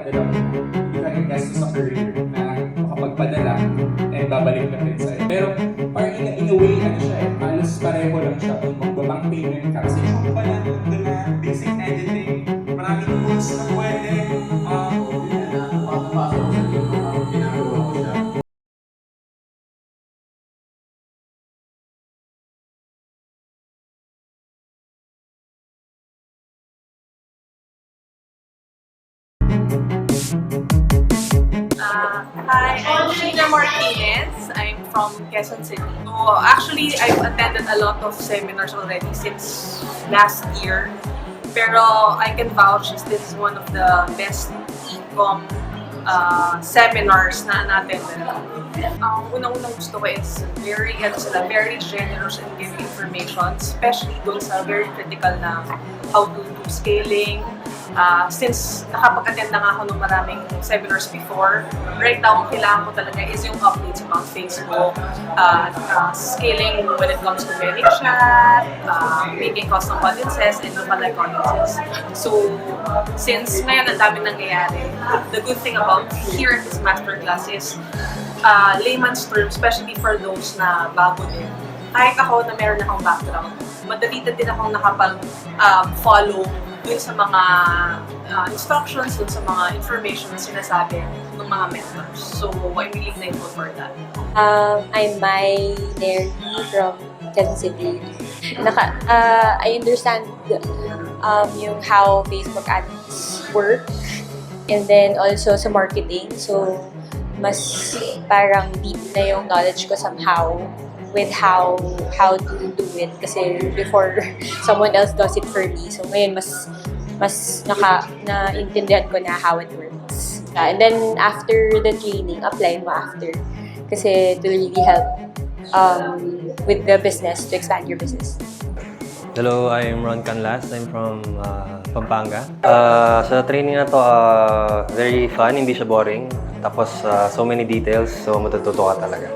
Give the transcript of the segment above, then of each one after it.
Padala mo na, hindi ka invest sa career na makapagpadala and babalik na rin sa'yo. Pero parang in a way, ano siya halos pareho lang siya kung magbabang payment ka. Kasi kung pala nandun na basic editing, maraming tools na pwede, makapasok sa dito ang ginagawa ko siya. Hi, I'm Sheena Martinez. I'm from Quezon City. So actually, I've attended a lot of seminars already since last year. Pero I can vouch this is one of the best ecom seminars na na-attended. Ang unang-unang gusto ko is very generous in giving information, especially doon sa very critical na how to do scaling. Since nakapag-attend na nga ako ng maraming seminars before, right now, ang kailangan ko talaga is yung updates about Facebook, scaling when it comes to mailing chat, making custom audiences, and lookalike audiences. So, since ngayon ang dami nangyayari, the good thing about here at this masterclass is layman's terms, especially for those na bago din. Kahit ako na meron akong background, madali din akong nakapag-follow dun sa mga instructions, dun sa mga information na sinasabi ng mga mentors. So, I'm really thankful for that. I'm Mai Nerdy from Quezon City. I understand yung how Facebook ads work and then also sa marketing. So, mas parang deep na yung knowledge ko somehow with how to do it kasi before someone else does it for me. So ngayon mas naintindihan ko na how it works. And then after the training, apply mo after kasi it will really help with the business to expand your business. Hello, I'm Ron Canlas. I'm from Pampanga. Sa training na to, very fun, hindi siya boring. Tapos so many details, so matututo ka talaga.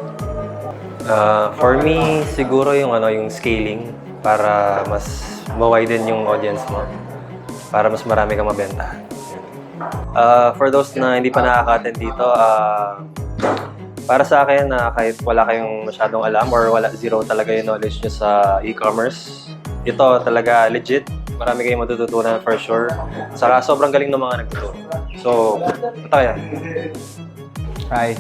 For me, siguro yung scaling para mas ma-widen yung audience mo. Para mas marami kang mabenta. For those na hindi pa nakaka-attend dito, para sa akin, kahit wala kayong masyadong alam or zero talaga yung knowledge nyo sa e-commerce, ito talaga legit. Marami kayong matututunan for sure. Saka sobrang galing ng mga nagtuturo. So, ito kaya. Hi,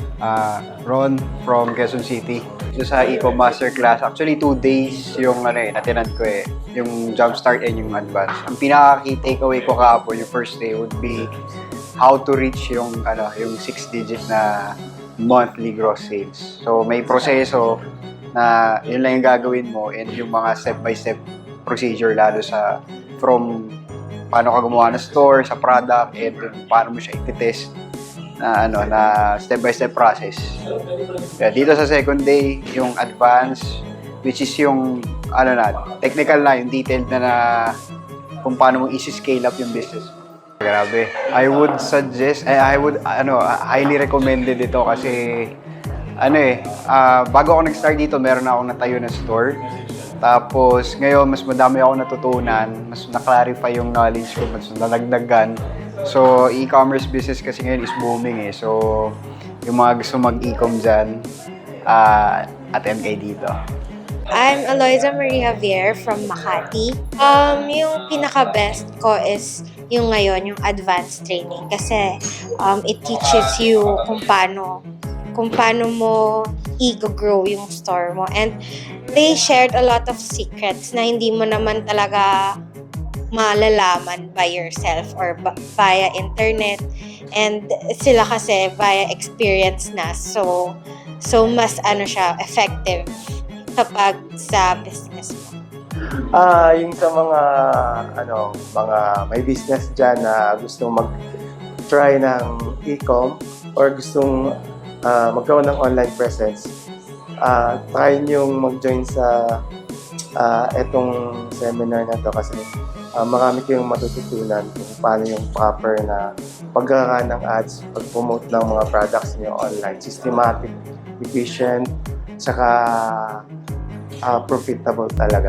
Ron from Quezon City. So sa Ecom Masterclass, actually 2 days yung natinan ko yung jumpstart and yung advance. Ang pinaka-key takeaway ko kahapon, yung first day would be how to reach yung 6-digit na monthly gross sales. So may proseso na yun lang yung gagawin mo and yung mga step-by-step procedure lalo sa from paano ka gumawa ng store, sa product, and paano mo siya i-test na step-by-step process. Kaya dito sa second day, yung advance, which is yung technical na, yung detailed na kung paano mo isi-scale up yung business. Grabe. I would suggest, I would highly recommended ito kasi bago ako nag-start dito, meron na akong natayo na store. Tapos ngayon, mas madami ako natutunan, mas na-clarify yung knowledge ko, mas nalagdagan. So, e-commerce business kasi ngayon is booming eh. So, yung mga gusto mag-e-com dyan, attend kayo dito. I'm Aloysia Marie Javier from Makati. Yung pinaka-best ko is yung ngayon, yung advanced training. Kasi it teaches you kung paano mo i-grow yung store mo. And they shared a lot of secrets na hindi mo naman talaga malalaman by yourself or via internet, and sila kasi via experience na, so mas siya effective kapag sa business mo. Yung sa mga may business dyan na gustong mag-try ng e-com or gustong magkaroon ng online presence, try nyo mag-join sa etong seminar na to kasi marami kayong matututunan kung paano yung proper na paggawa ng ads, pag-promote ng mga products niyo online. Systematic, efficient, saka profitable talaga.